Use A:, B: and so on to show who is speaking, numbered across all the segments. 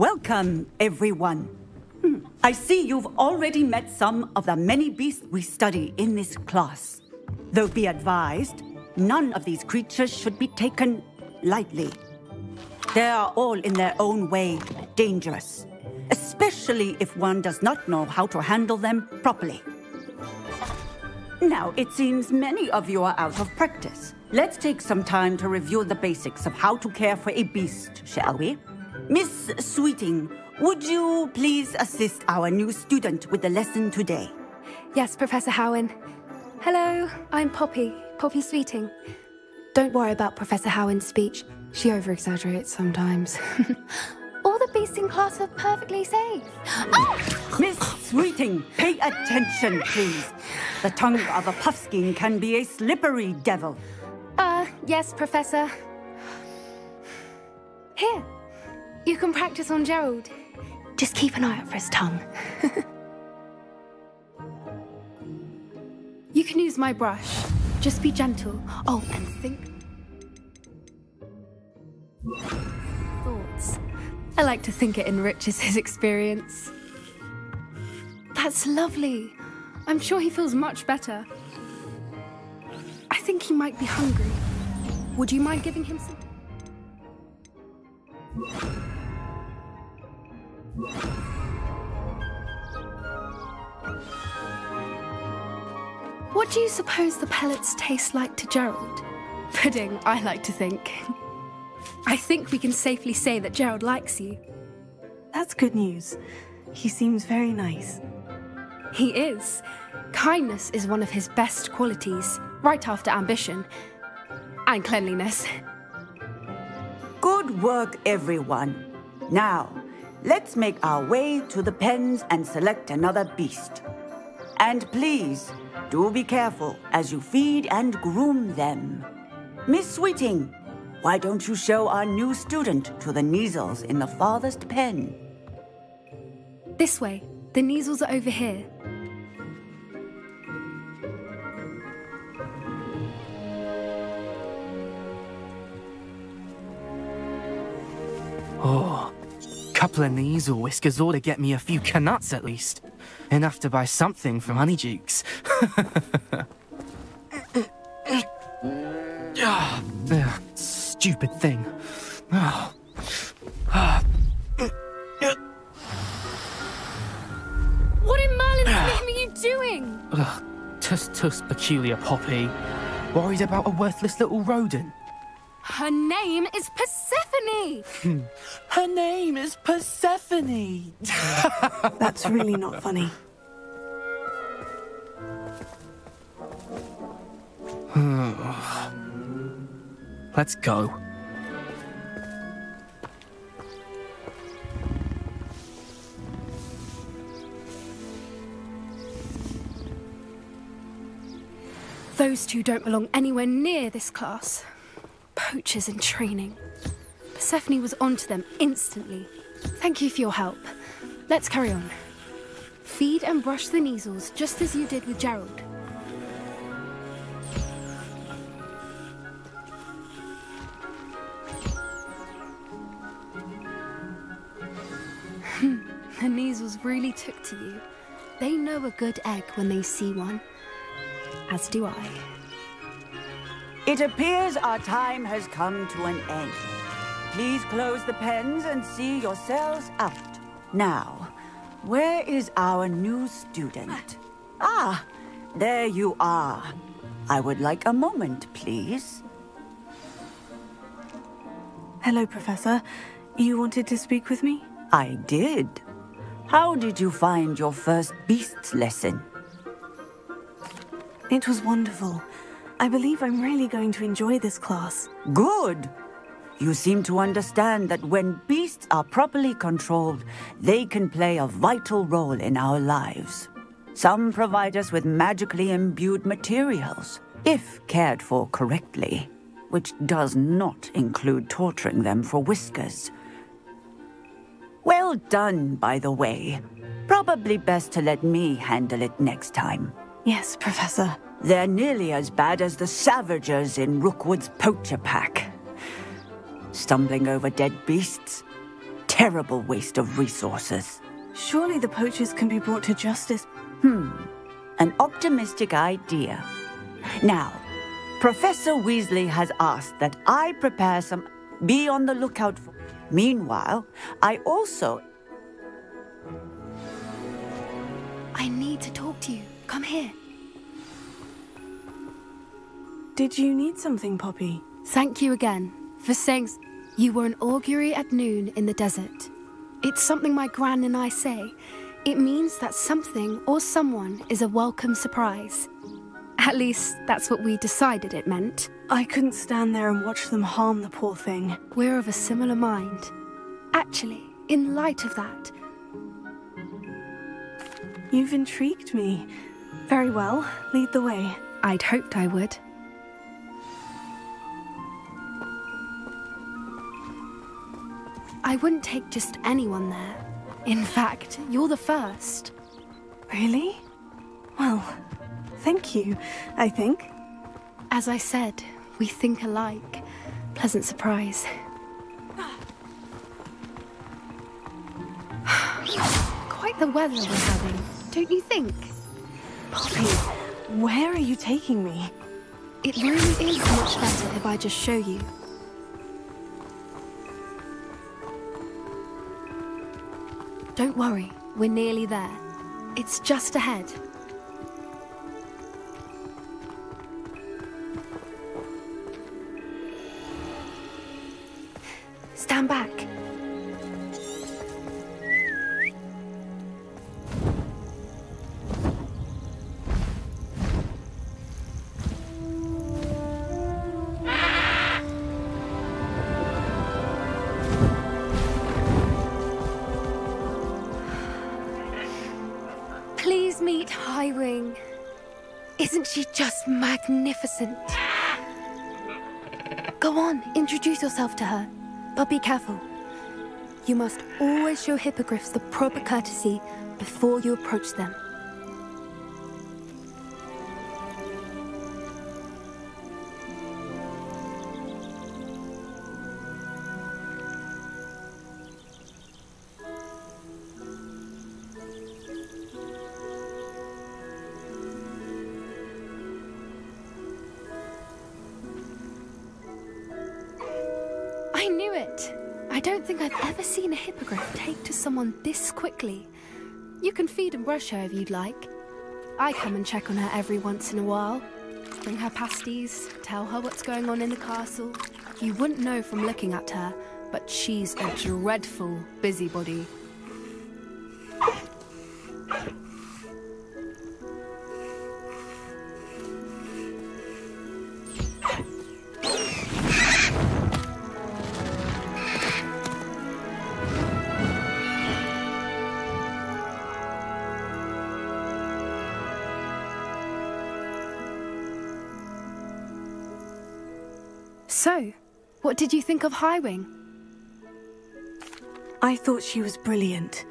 A: Welcome, everyone. I see you've already met some of the many beasts we study in this class. Though be advised, none of these creatures should be taken lightly. They are all in their own way dangerous, especially if one does not know how to handle them properly. Now, it seems many of you are out of practice. Let's take some time to review the basics of how to care for a beast, shall we? Miss Sweeting, would you please assist our new student with the lesson today?
B: Yes, Professor Howen. Hello, I'm Poppy Sweeting. Don't worry about Professor Howen's speech. She over-exaggerates sometimes. All the beasts in class are perfectly safe. Oh!
A: Miss Sweeting, pay attention, please. The tongue of a puffskein can be a slippery devil.
B: Yes, Professor. Here, you can practice on Gerald. Just keep an eye out for his tongue. You can use my brush. Just be gentle. Oh, and think. Thoughts. I like to think it enriches his experience. That's lovely. I'm sure he feels much better. I think he might be hungry. Would you mind giving him some? What do you suppose the pellets taste like to Gerald? Pudding, I like to think. I think we can safely say that Gerald likes you.
C: That's good news. He seems very nice.
B: He is. Kindness is one of his best qualities, right after ambition. And cleanliness.
A: Good work, everyone. Now, let's make our way to the pens and select another beast. And please, do be careful as you feed and groom them. Miss Sweeting, why don't you show our new student to the Neasels in the farthest pen?
B: This way. The Neasels are over here.
D: Oh, couple of Neasel whiskers ought to get me a few canuts at least. Enough to buy something from Honeydukes. Stupid thing.
B: What in Merlin's name are you doing?
D: Tuss, peculiar Poppy. Worried about a worthless little rodent.
B: Her name is Persephone!
D: Her name is Persephone!
C: That's really not funny.
D: Let's go.
B: Those two don't belong anywhere near this class. Poachers in training. Persephone was onto them instantly. Thank you for your help. Let's carry on. Feed and brush the Neasels just as you did with Gerald. The Neasels really took to you. They know a good egg when they see one. As do I.
A: It appears our time has come to an end. Please close the pens and see yourselves out. Now, where is our new student? Ah, there you are. I would like a moment, please.
C: Hello, Professor. You wanted to speak with me?
A: I did. How did you find your first beasts lesson?
C: It was wonderful. I believe I'm really going to enjoy this class.
A: Good. You seem to understand that when beasts are properly controlled, they can play a vital role in our lives. Some provide us with magically imbued materials, if cared for correctly, which does not include torturing them for whiskers. Well done, by the way. Probably best to let me handle it next time.
C: Yes, Professor.
A: They're nearly as bad as the Savagers in Rookwood's poacher pack. Stumbling over dead beasts, terrible waste of resources.
C: Surely the poachers can be brought to justice.
A: An optimistic idea. Now, Professor Weasley has asked that I prepare some... Be on the lookout for... Meanwhile, I also...
B: I need to talk to you. Come here.
C: Did you need something, Poppy?
B: Thank you again for saying you were an augury at noon in the desert. It's something my gran and I say. It means that something or someone is a welcome surprise. At least, that's what we decided it meant.
C: I couldn't stand there and watch them harm the poor thing.
B: We're of a similar mind. Actually, in light of that...
C: You've intrigued me. Very well, lead the way.
B: I'd hoped I would. I wouldn't take just anyone there. In fact, you're the first.
C: Really? Well, thank you, I think.
B: As I said, we think alike. Pleasant surprise. Quite the weather we're having, don't you think?
C: Poppy, where are you taking me?
B: It really is much better if I just show you. Don't worry, we're nearly there. It's just ahead. Stand back. Please meet Highwing. Isn't she just magnificent? Go on, introduce yourself to her. But be careful. You must always show hippogriffs the proper courtesy before you approach them. I knew it! I don't think I've ever seen a hippogriff take to someone this quickly. You can feed and brush her if you'd like. I come and check on her every once in a while. Bring her pasties, tell her what's going on in the castle. You wouldn't know from looking at her, but she's a dreadful busybody. So, what did you think of Highwing?
C: I thought she was brilliant.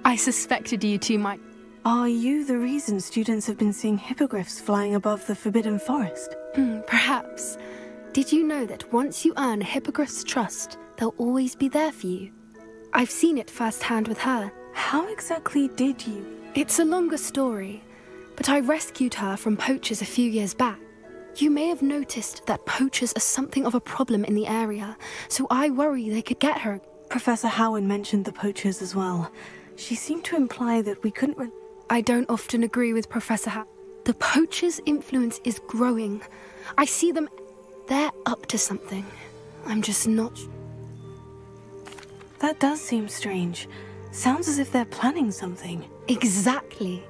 B: I suspected you two might...
C: Are you the reason students have been seeing hippogriffs flying above the Forbidden Forest?
B: Perhaps. Did you know that once you earn a hippogriff's trust, they'll always be there for you? I've seen it firsthand with her.
C: How exactly did you?
B: It's a longer story, but I rescued her from poachers a few years back. You may have noticed that poachers are something of a problem in the area, so I worry they could get her.
C: Professor Howard mentioned the poachers as well. She seemed to imply that we couldn't...
B: I don't often agree with Professor Howard. The poachers' influence is growing. I see them... They're up to something. I'm just not...
C: That does seem strange. Sounds as if they're planning something.
B: Exactly.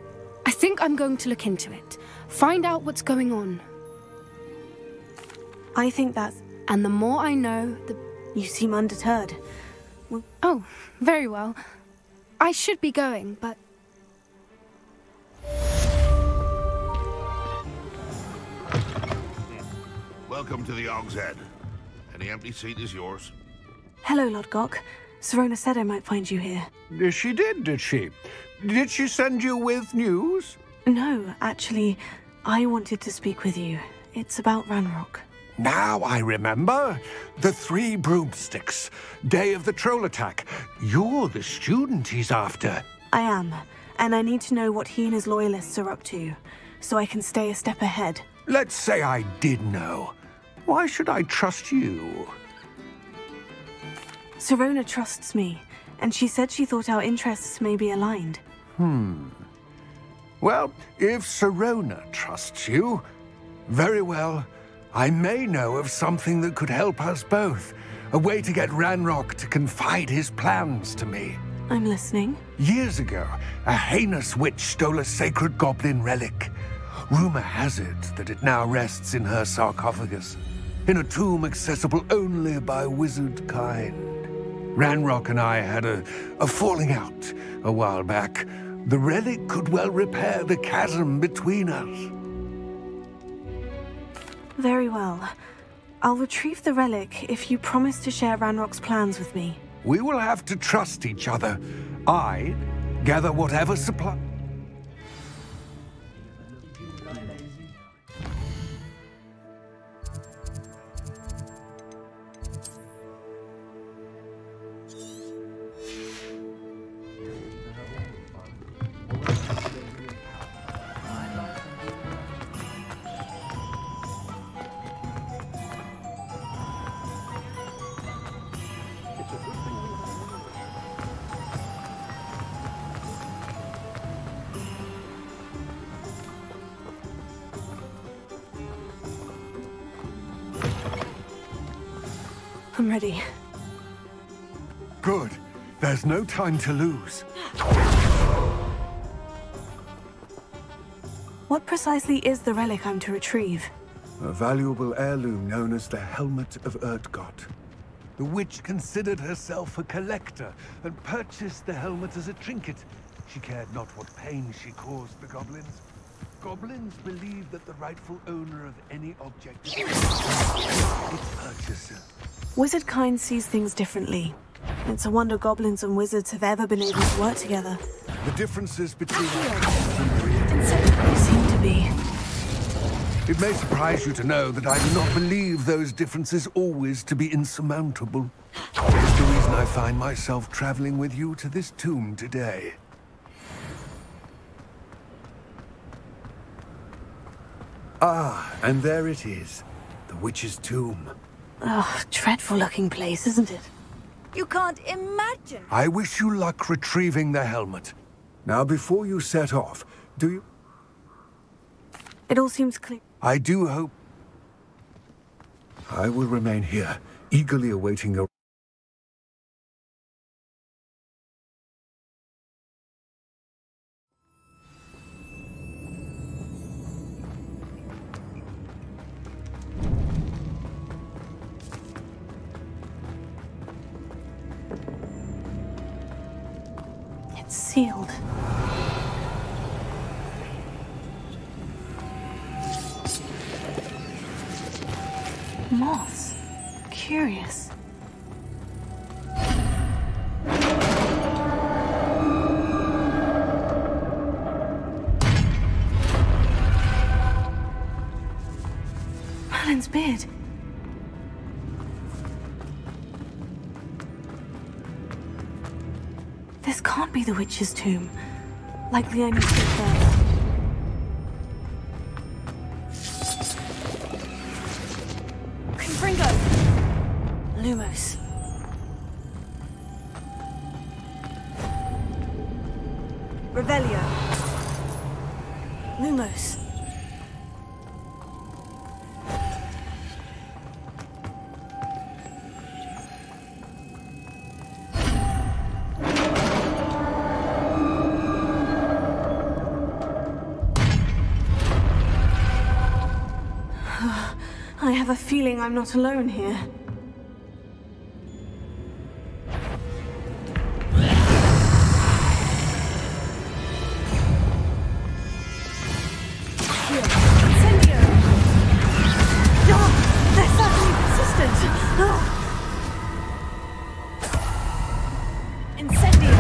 B: I think I'm going to look into it. Find out what's going on.
C: I think that's...
B: And the more I know, the...
C: You seem undeterred. Well...
B: Oh, very well. I should be going, but...
E: Welcome to the Og's Head. Any empty seat is yours.
C: Hello, Lodgok. Serona said I might find you here.
F: She did she? Did she send you with news?
C: No, actually, I wanted to speak with you. It's about Ranrock.
F: Now I remember. The 3 broomsticks. Day of the troll attack. You're the student he's after.
C: I am, and I need to know what he and his loyalists are up to, so I can stay a step ahead.
F: Let's say I did know. Why should I trust you?
C: Sirona trusts me, and she said she thought our interests may be aligned.
F: Well, if Sirona trusts you, very well. I may know of something that could help us both. A way to get Ranrock to confide his plans to me.
C: I'm listening.
F: Years ago, a heinous witch stole a sacred goblin relic. Rumor has it that it now rests in her sarcophagus, in a tomb accessible only by wizard kind. Ranrock and I had a falling out a while back. The relic could well repair the chasm between us.
C: Very well. I'll retrieve the relic if you promise to share Ranrock's plans with me.
F: We will have to trust each other. I gather whatever supply...
C: I'm ready.
F: Good. There's no time to lose.
C: What precisely is the relic I'm to retrieve?
F: A valuable heirloom known as the Helmet of Erdgott. The witch considered herself a collector and purchased the helmet as a trinket. She cared not what pain she caused the goblins. Goblins believe that the rightful owner of any object is its purchaser.
C: Wizard kind sees things differently. It's a wonder goblins and wizards have ever been able to work together.
F: The differences between
C: They seem to be.
F: It may surprise you to know that I do not believe those differences always to be insurmountable. It's the reason I find myself traveling with you to this tomb today. Ah, and there it is. The witch's tomb.
C: Oh, dreadful looking place, isn't it?
A: You can't imagine.
F: I wish you luck retrieving the helmet. Now, before you set off, do you...
C: It all seems clear.
F: I do hope... I will remain here, eagerly awaiting your...
C: It's sealed. Moths. Curious. Merlin's beard. This can't be the witch's tomb. Likely I need to get further.
B: Confringo!
C: Lumos. Revelio. Lumos. I have a feeling I'm not alone here.
B: Incendio!
C: They're certainly persistent.
B: Incendio!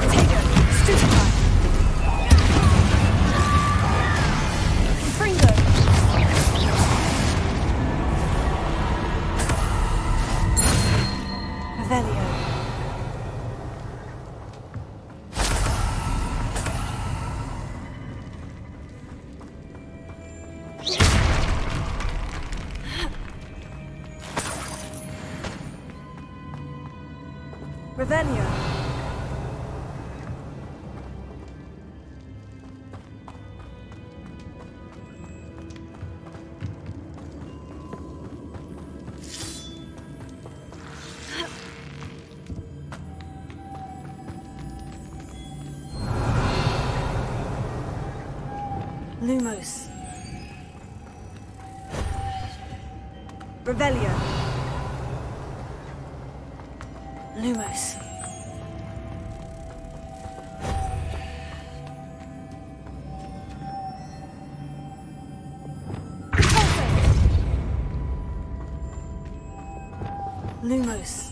B: Potato! Stupefy! Confringo!
C: Revelio. Lumos. Revelio. Lumos. Lumos.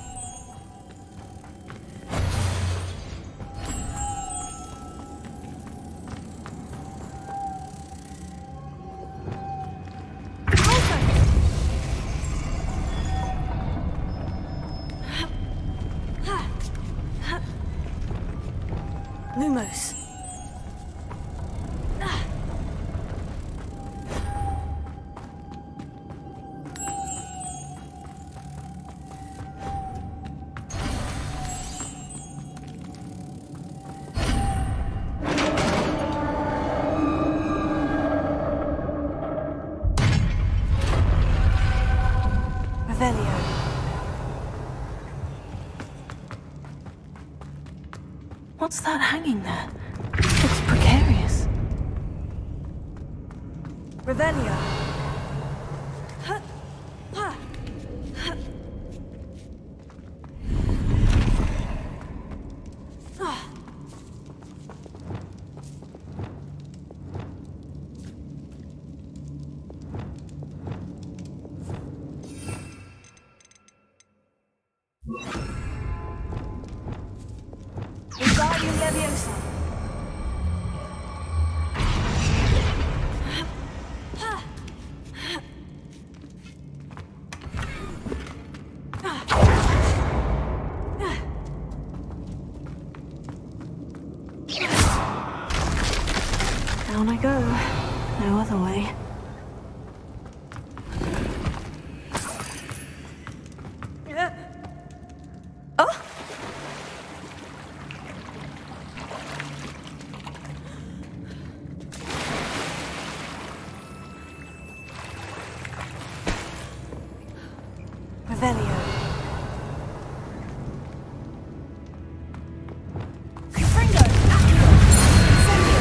C: Lumos. Revelio. What's that hanging there? Looks precarious. Revelio. Wingardium Leviosa. Down I go. No other way. Oh! Revelio. Fringo! Accio! Incendio!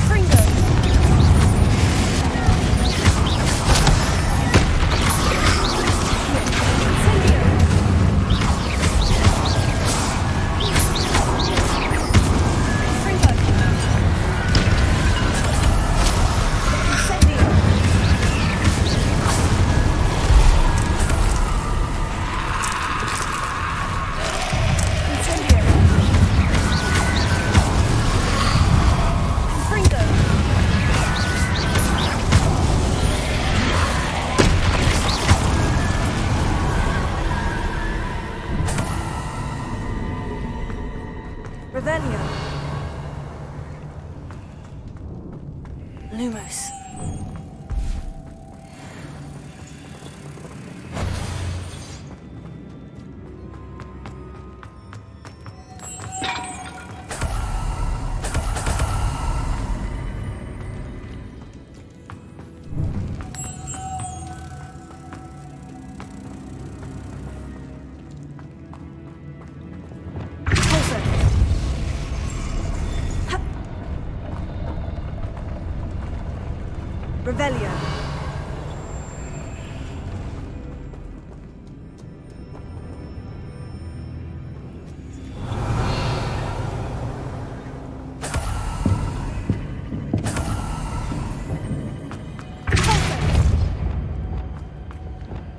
C: Fringo! Incendio! Fringo! Incendio! Incendio! Fringo! Revelio. Lumos. Closer. Ha. Revelio.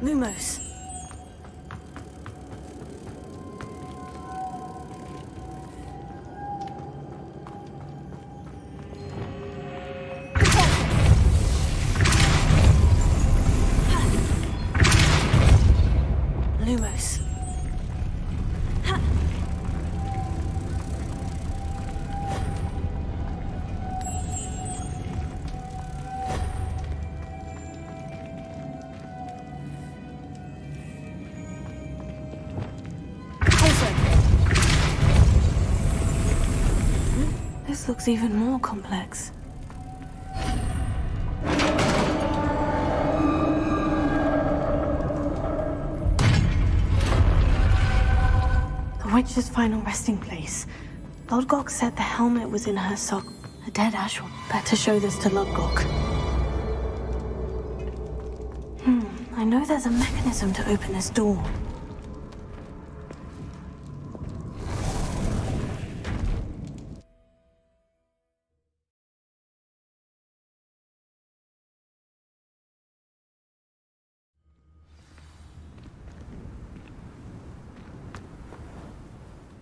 C: Lumos. Lumos. Ha. This looks even more complex. The witch's final resting place. Lodgok said the helmet was in her sock. A dead ash one. Better show this to Lodgok. I know there's a mechanism to open this door.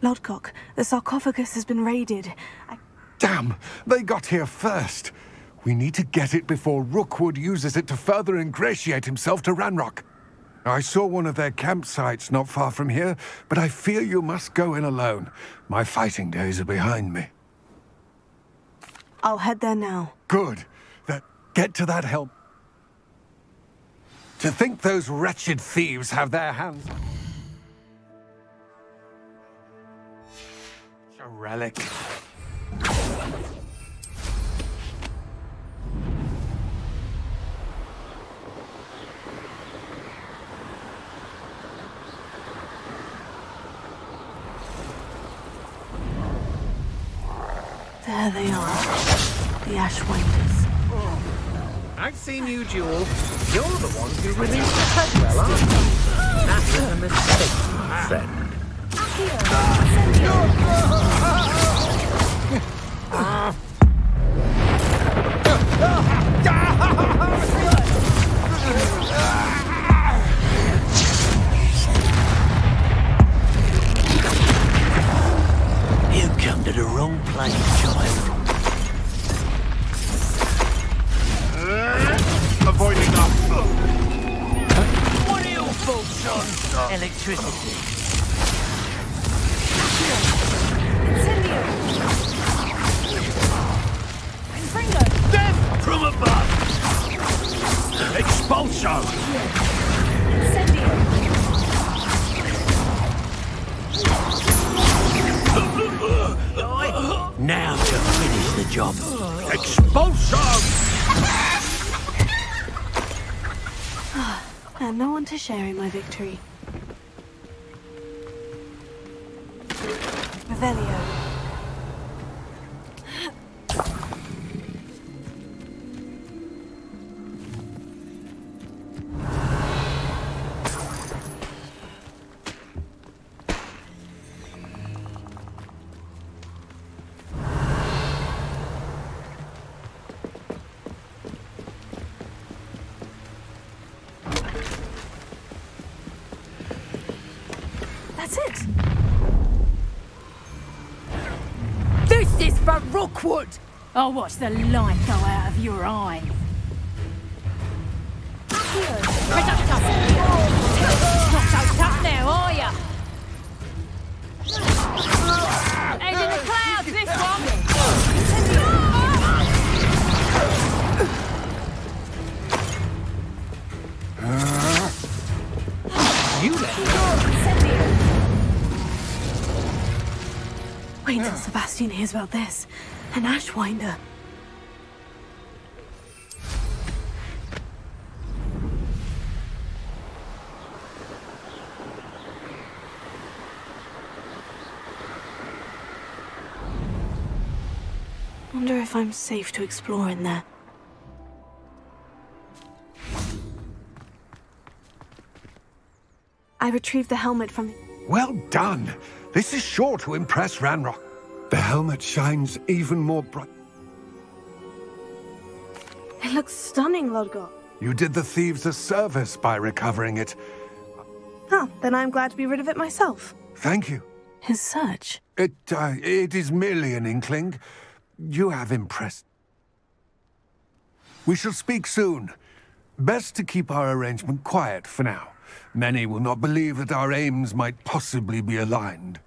C: Lodgok, the sarcophagus has been raided.
F: Damn! They got here first. We need to get it before Rookwood uses it to further ingratiate himself to Ranrock. I saw one of their campsites not far from here, but I fear you must go in alone. My fighting days are behind me.
C: I'll head there now.
F: Good. Get to that help. To think those wretched thieves have their hands... A relic.
C: There they are. The Ashwinders.
G: I've seen you, Jewel. You're the one who released the Headwell, aren't you? That was a mistake, my friend.
H: You come to the wrong place, child.
E: Avoiding us.
H: What are your thoughts on electricity? Death from above! Expulso! Now to finish the job.
E: Expulso!
C: And no one to share in my victory. Revelio. That's it.
I: This is for Rookwood! I'll watch the light go out of your eye. Not so tough now, are ya? He's in the clouds, this one!
G: You let go.
C: Wait till Sebastian hears about this. An Ashwinder. Wonder if I'm safe to explore in there. I retrieved the helmet from...
F: Well done! This is sure to impress Ranrock. The helmet shines even more bright.
C: It looks stunning, Lodgok.
F: You did the thieves a service by recovering it.
C: Huh, then I'm glad to be rid of it myself.
F: Thank you.
C: His search.
F: It is merely an inkling. You have impressed. We shall speak soon. Best to keep our arrangement quiet for now. Many will not believe that our aims might possibly be aligned.